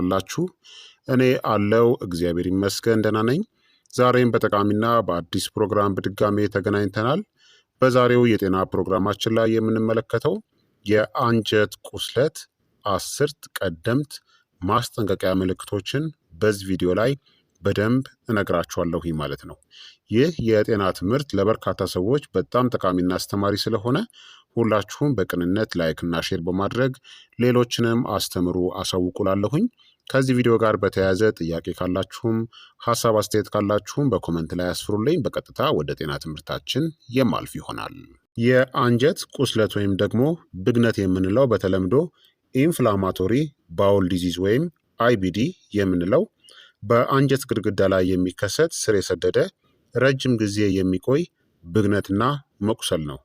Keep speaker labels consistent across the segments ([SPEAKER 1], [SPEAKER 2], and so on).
[SPEAKER 1] አላችሁ? እኔ አለው እግዚአብሔር ይመስገን ደህና ነኝ። ዛሬም በጠቃሚና በአዲስ ፕሮግራም በድጋሜ ተገናኝተናል። በዛሬው የጤና ፕሮግራማችን ላይ የምንመለከተው የአንጀት ቁስለት አስርት ቀደምት ማስጠንቀቂያ ምልክቶችን በዚህ ቪዲዮ ላይ በደንብ እነግራችኋለሁ ማለት ነው። ይህ የጤና ትምህርት ለበርካታ ሰዎች በጣም ጠቃሚና አስተማሪ ስለሆነ ሁላችሁም በቅንነት ላይክና ሼር በማድረግ ሌሎችንም አስተምሩ አሳውቁላለሁኝ። ከዚህ ቪዲዮ ጋር በተያያዘ ጥያቄ ካላችሁም ሀሳብ አስተያየት ካላችሁም በኮመንት ላይ አስፍሩልኝ። በቀጥታ ወደ ጤና ትምህርታችን የማልፍ ይሆናል። የአንጀት ቁስለት ወይም ደግሞ ብግነት የምንለው በተለምዶ ኢንፍላማቶሪ ባውል ዲዚዝ ወይም አይቢዲ የምንለው በአንጀት ግድግዳ ላይ የሚከሰት ስር የሰደደ ረጅም ጊዜ የሚቆይ ብግነትና መቁሰል ነው።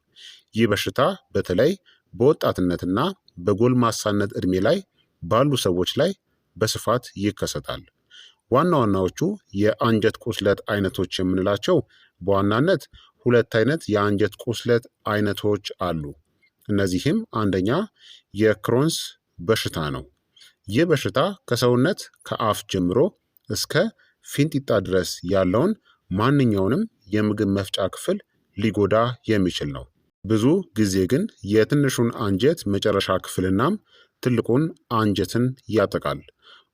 [SPEAKER 1] ይህ በሽታ በተለይ በወጣትነትና በጎልማሳነት ዕድሜ ላይ ባሉ ሰዎች ላይ በስፋት ይከሰታል። ዋና ዋናዎቹ የአንጀት ቁስለት አይነቶች የምንላቸው በዋናነት ሁለት አይነት የአንጀት ቁስለት አይነቶች አሉ። እነዚህም አንደኛ የክሮንስ በሽታ ነው። ይህ በሽታ ከሰውነት ከአፍ ጀምሮ እስከ ፊንጢጣ ድረስ ያለውን ማንኛውንም የምግብ መፍጫ ክፍል ሊጎዳ የሚችል ነው። ብዙ ጊዜ ግን የትንሹን አንጀት መጨረሻ ክፍልናም ትልቁን አንጀትን ያጠቃል።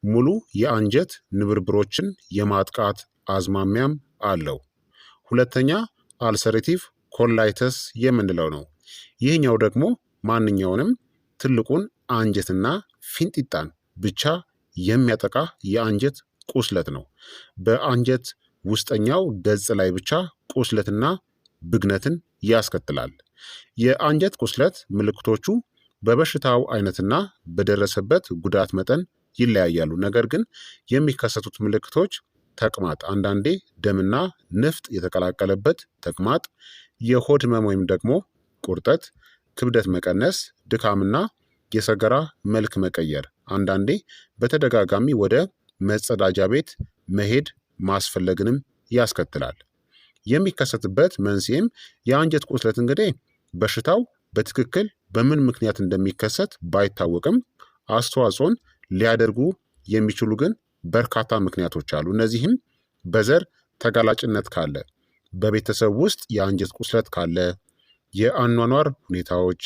[SPEAKER 1] ሙሉ የአንጀት ንብርብሮችን የማጥቃት አዝማሚያም አለው። ሁለተኛ አልሰሬቲቭ ኮላይተስ የምንለው ነው። ይህኛው ደግሞ ማንኛውንም ትልቁን አንጀትና ፊንጢጣን ብቻ የሚያጠቃ የአንጀት ቁስለት ነው። በአንጀት ውስጠኛው ገጽ ላይ ብቻ ቁስለትና ብግነትን ያስከትላል። የአንጀት ቁስለት ምልክቶቹ በበሽታው አይነትና በደረሰበት ጉዳት መጠን ይለያያሉ። ነገር ግን የሚከሰቱት ምልክቶች ተቅማጥ፣ አንዳንዴ ደምና ንፍጥ የተቀላቀለበት ተቅማጥ፣ የሆድ ህመም ወይም ደግሞ ቁርጠት፣ ክብደት መቀነስ፣ ድካምና የሰገራ መልክ መቀየር፣ አንዳንዴ በተደጋጋሚ ወደ መጸዳጃ ቤት መሄድ ማስፈለግንም ያስከትላል። የሚከሰትበት መንስኤም የአንጀት ቁስለት እንግዲህ በሽታው በትክክል በምን ምክንያት እንደሚከሰት ባይታወቅም አስተዋጽኦን ሊያደርጉ የሚችሉ ግን በርካታ ምክንያቶች አሉ። እነዚህም በዘር ተጋላጭነት ካለ፣ በቤተሰብ ውስጥ የአንጀት ቁስለት ካለ፣ የአኗኗር ሁኔታዎች፣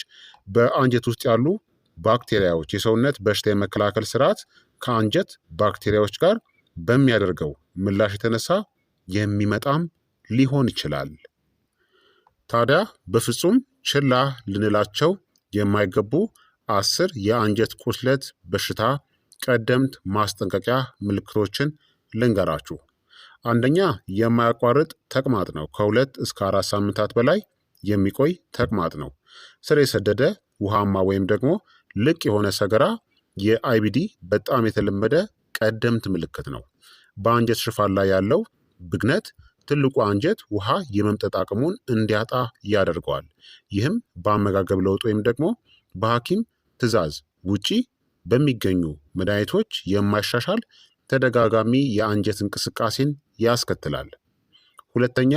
[SPEAKER 1] በአንጀት ውስጥ ያሉ ባክቴሪያዎች፣ የሰውነት በሽታ የመከላከል ስርዓት ከአንጀት ባክቴሪያዎች ጋር በሚያደርገው ምላሽ የተነሳ የሚመጣም ሊሆን ይችላል። ታዲያ በፍጹም ችላ ልንላቸው የማይገቡ 10 የአንጀት ቁስለት በሽታ ቀደምት ማስጠንቀቂያ ምልክቶችን ልንገራችሁ። አንደኛ የማያቋርጥ ተቅማጥ ነው። ከ2 እስከ 4 ሳምንታት በላይ የሚቆይ ተቅማጥ ነው። ስር የሰደደ ውሃማ ወይም ደግሞ ልቅ የሆነ ሰገራ የአይቢዲ በጣም የተለመደ ቀደምት ምልክት ነው። በአንጀት ሽፋን ላይ ያለው ብግነት ትልቁ አንጀት ውሃ የመምጠጥ አቅሙን እንዲያጣ ያደርገዋል። ይህም በአመጋገብ ለውጥ ወይም ደግሞ በሐኪም ትዕዛዝ ውጪ በሚገኙ መድኃኒቶች የማይሻሻል ተደጋጋሚ የአንጀት እንቅስቃሴን ያስከትላል። ሁለተኛ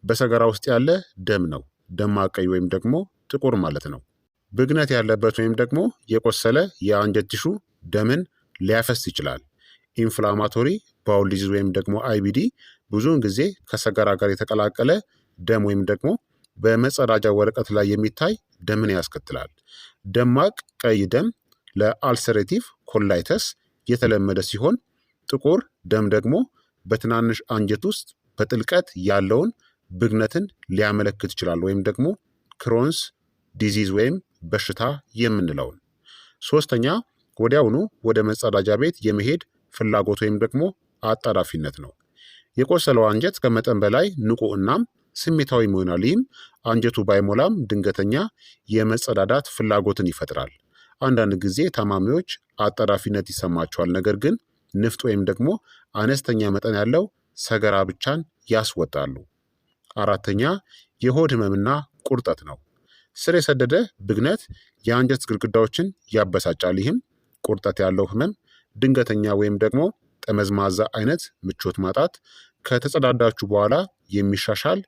[SPEAKER 1] በሰገራ ውስጥ ያለ ደም ነው። ደማቅ ቀይ ወይም ደግሞ ጥቁር ማለት ነው። ብግነት ያለበት ወይም ደግሞ የቆሰለ የአንጀት ቲሹ ደምን ሊያፈስ ይችላል። ኢንፍላማቶሪ ባውል ዲዚዝ ወይም ደግሞ አይቢዲ ብዙውን ጊዜ ከሰገራ ጋር የተቀላቀለ ደም ወይም ደግሞ በመጸዳጃ ወረቀት ላይ የሚታይ ደምን ያስከትላል። ደማቅ ቀይ ደም ለአልሰሬቲቭ ኮላይተስ የተለመደ ሲሆን፣ ጥቁር ደም ደግሞ በትናንሽ አንጀት ውስጥ በጥልቀት ያለውን ብግነትን ሊያመለክት ይችላል፣ ወይም ደግሞ ክሮንስ ዲዚዝ ወይም በሽታ የምንለውን። ሶስተኛ ወዲያውኑ ወደ መጸዳጃ ቤት የመሄድ ፍላጎት ወይም ደግሞ አጣዳፊነት ነው። የቆሰለው አንጀት ከመጠን በላይ ንቁ እናም ስሜታዊ ይሆናል። ይህም አንጀቱ ባይሞላም ድንገተኛ የመጸዳዳት ፍላጎትን ይፈጥራል። አንዳንድ ጊዜ ታማሚዎች አጣዳፊነት ይሰማቸዋል፣ ነገር ግን ንፍጥ ወይም ደግሞ አነስተኛ መጠን ያለው ሰገራ ብቻን ያስወጣሉ። አራተኛ የሆድ ህመምና ቁርጠት ነው። ስር የሰደደ ብግነት የአንጀት ግድግዳዎችን ያበሳጫል። ይህም ቁርጠት ያለው ህመም፣ ድንገተኛ ወይም ደግሞ ጠመዝማዛ አይነት ምቾት ማጣት፣ ከተጸዳዳችሁ በኋላ የሚሻሻል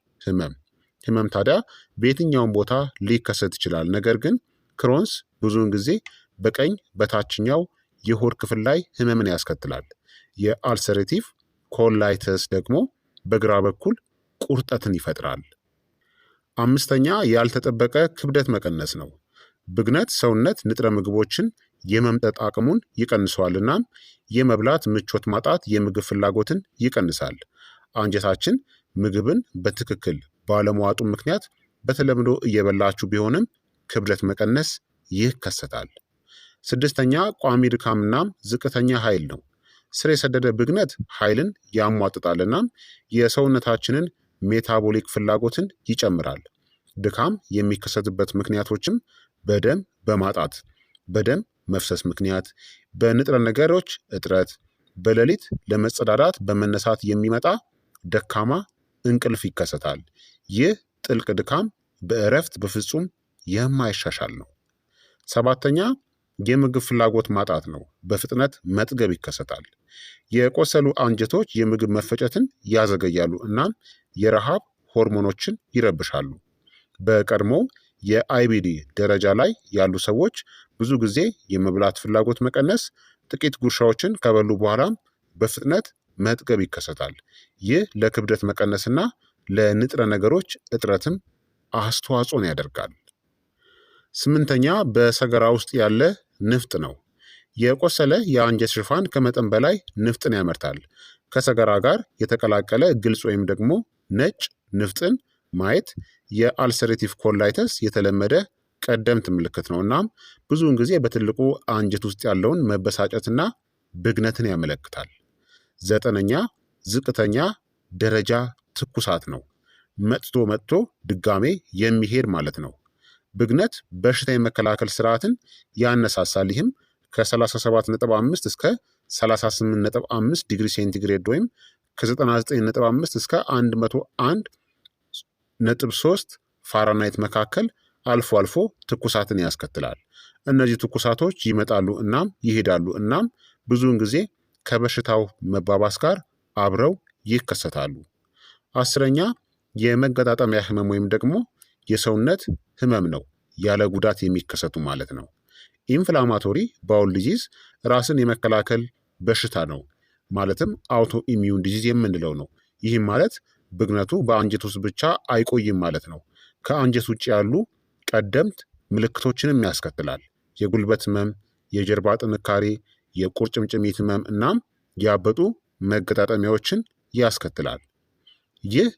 [SPEAKER 1] ህመም ታዲያ በየትኛውም ቦታ ሊከሰት ይችላል። ነገር ግን ክሮንስ ብዙውን ጊዜ በቀኝ በታችኛው የሆድ ክፍል ላይ ህመምን ያስከትላል። የአልሰሬቲቭ ኮላይተስ ደግሞ በግራ በኩል ቁርጠትን ይፈጥራል። አምስተኛ ያልተጠበቀ ክብደት መቀነስ ነው። ብግነት ሰውነት ንጥረ ምግቦችን የመምጠጥ አቅሙን ይቀንሰዋል። እናም የመብላት ምቾት ማጣት የምግብ ፍላጎትን ይቀንሳል። አንጀታችን ምግብን በትክክል ባለመዋጡ ምክንያት በተለምዶ እየበላችሁ ቢሆንም ክብደት መቀነስ ይከሰታል። ስድስተኛ ቋሚ ድካምናም ዝቅተኛ ኃይል ነው። ስር የሰደደ ብግነት ኃይልን ያሟጥጣልናም የሰውነታችንን ሜታቦሊክ ፍላጎትን ይጨምራል። ድካም የሚከሰትበት ምክንያቶችም በደም በማጣት በደም መፍሰስ ምክንያት፣ በንጥረ ነገሮች እጥረት፣ በሌሊት ለመጸዳዳት በመነሳት የሚመጣ ደካማ እንቅልፍ ይከሰታል። ይህ ጥልቅ ድካም በእረፍት በፍጹም የማይሻሻል ነው። ሰባተኛ የምግብ ፍላጎት ማጣት ነው። በፍጥነት መጥገብ ይከሰታል። የቆሰሉ አንጀቶች የምግብ መፈጨትን ያዘገያሉ እናም የረሃብ ሆርሞኖችን ይረብሻሉ። በቀድሞ የአይቢዲ ደረጃ ላይ ያሉ ሰዎች ብዙ ጊዜ የመብላት ፍላጎት መቀነስ፣ ጥቂት ጉርሻዎችን ከበሉ በኋላም በፍጥነት መጥገብ ይከሰታል። ይህ ለክብደት መቀነስና ለንጥረ ነገሮች እጥረትም አስተዋጽኦን ያደርጋል። ስምንተኛ በሰገራ ውስጥ ያለ ንፍጥ ነው። የቆሰለ የአንጀት ሽፋን ከመጠን በላይ ንፍጥን ያመርታል። ከሰገራ ጋር የተቀላቀለ ግልጽ ወይም ደግሞ ነጭ ንፍጥን ማየት የአልሰሬቲቭ ኮላይተስ የተለመደ ቀደምት ምልክት ነው። እናም ብዙውን ጊዜ በትልቁ አንጀት ውስጥ ያለውን መበሳጨትና ብግነትን ያመለክታል። ዘጠነኛ ዝቅተኛ ደረጃ ትኩሳት ነው። መጥቶ ድጋሜ የሚሄድ ማለት ነው። ብግነት በሽታ የመከላከል ስርዓትን ያነሳሳል። ይህም ከ37.5 እስከ 38.5 ዲግሪ ሴንቲግሬድ ወይም ከ99.5 እስከ 101.3 ፋራናይት መካከል አልፎ አልፎ ትኩሳትን ያስከትላል። እነዚህ ትኩሳቶች ይመጣሉ እናም ይሄዳሉ እናም ብዙውን ጊዜ ከበሽታው መባባስ ጋር አብረው ይከሰታሉ። አስረኛ የመገጣጠሚያ ህመም ወይም ደግሞ የሰውነት ህመም ነው። ያለ ጉዳት የሚከሰቱ ማለት ነው። ኢንፍላማቶሪ ባውል ዲዚዝ ራስን የመከላከል በሽታ ነው። ማለትም አውቶ ኢሚዩን ዲዚዝ የምንለው ነው። ይህም ማለት ብግነቱ በአንጀት ውስጥ ብቻ አይቆይም ማለት ነው። ከአንጀት ውጭ ያሉ ቀደምት ምልክቶችንም ያስከትላል። የጉልበት ህመም፣ የጀርባ ጥንካሬ፣ የቁርጭምጭሚት ህመም እናም ያበጡ መገጣጠሚያዎችን ያስከትላል። ይህ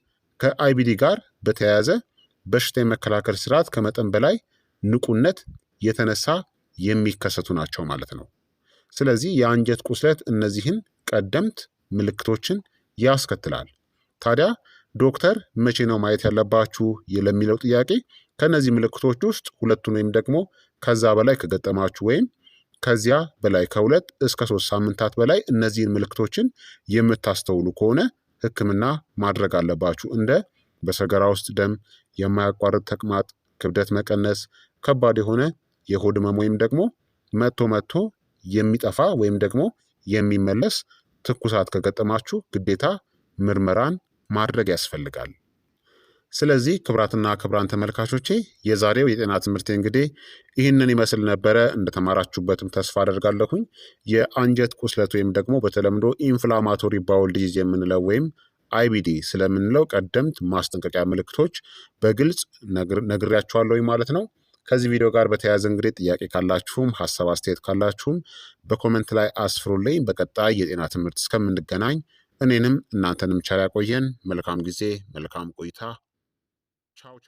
[SPEAKER 1] ከአይቢዲ ጋር በተያያዘ በሽታ የመከላከል ስርዓት ከመጠን በላይ ንቁነት የተነሳ የሚከሰቱ ናቸው ማለት ነው። ስለዚህ የአንጀት ቁስለት እነዚህን ቀደምት ምልክቶችን ያስከትላል። ታዲያ ዶክተር መቼ ነው ማየት ያለባችሁ ለሚለው ጥያቄ ከነዚህ ምልክቶች ውስጥ ሁለቱን ወይም ደግሞ ከዛ በላይ ከገጠማችሁ ወይም ከዚያ በላይ ከ2 እስከ 3 ሳምንታት በላይ እነዚህን ምልክቶችን የምታስተውሉ ከሆነ ሕክምና ማድረግ አለባችሁ። እንደ በሰገራ ውስጥ ደም፣ የማያቋርጥ ተቅማጥ፣ ክብደት መቀነስ፣ ከባድ የሆነ የሆድ ህመም ወይም ደግሞ መጥቶ የሚጠፋ ወይም ደግሞ የሚመለስ ትኩሳት ከገጠማችሁ ግዴታ ምርመራን ማድረግ ያስፈልጋል። ስለዚህ ክቡራትና ክቡራን ተመልካቾቼ የዛሬው የጤና ትምህርት እንግዲህ ይህንን ይመስል ነበረ። እንደተማራችሁበትም ተስፋ አደርጋለሁኝ። የአንጀት ቁስለት ወይም ደግሞ በተለምዶ ኢንፍላማቶሪ ባውል ዲዚዝ የምንለው ወይም አይቢዲ ስለምንለው ቀደምት ማስጠንቀቂያ ምልክቶች በግልጽ ነግሬያችኋለሁኝ ማለት ነው። ከዚህ ቪዲዮ ጋር በተያያዘ እንግዲህ ጥያቄ ካላችሁም ሀሳብ አስተያየት ካላችሁም በኮመንት ላይ አስፍሩልኝ። በቀጣይ የጤና ትምህርት እስከምንገናኝ እኔንም እናንተንም ቸር ያቆየን። መልካም ጊዜ፣ መልካም ቆይታ። ቻው ቻው።